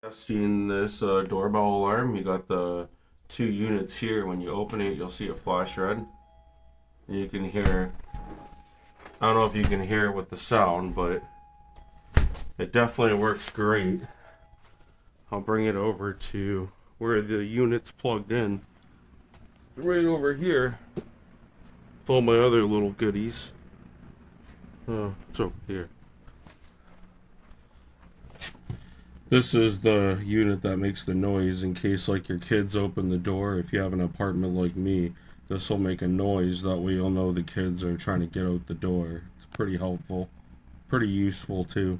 Testing this doorbell alarm. You got the two units here. When you open it, you'll see it flash red. And you can hear, I don't know if you can hear it with the sound, but it definitely works great. I'll bring it over to where the unit's plugged in. Right over here. With all my other little goodies. It's over here. This is the unit that makes the noise in case like your kids open the door. If you have an apartment like me, this will make a noise. That way you'll know the kids are trying to get out the door. It's pretty helpful. Pretty useful too.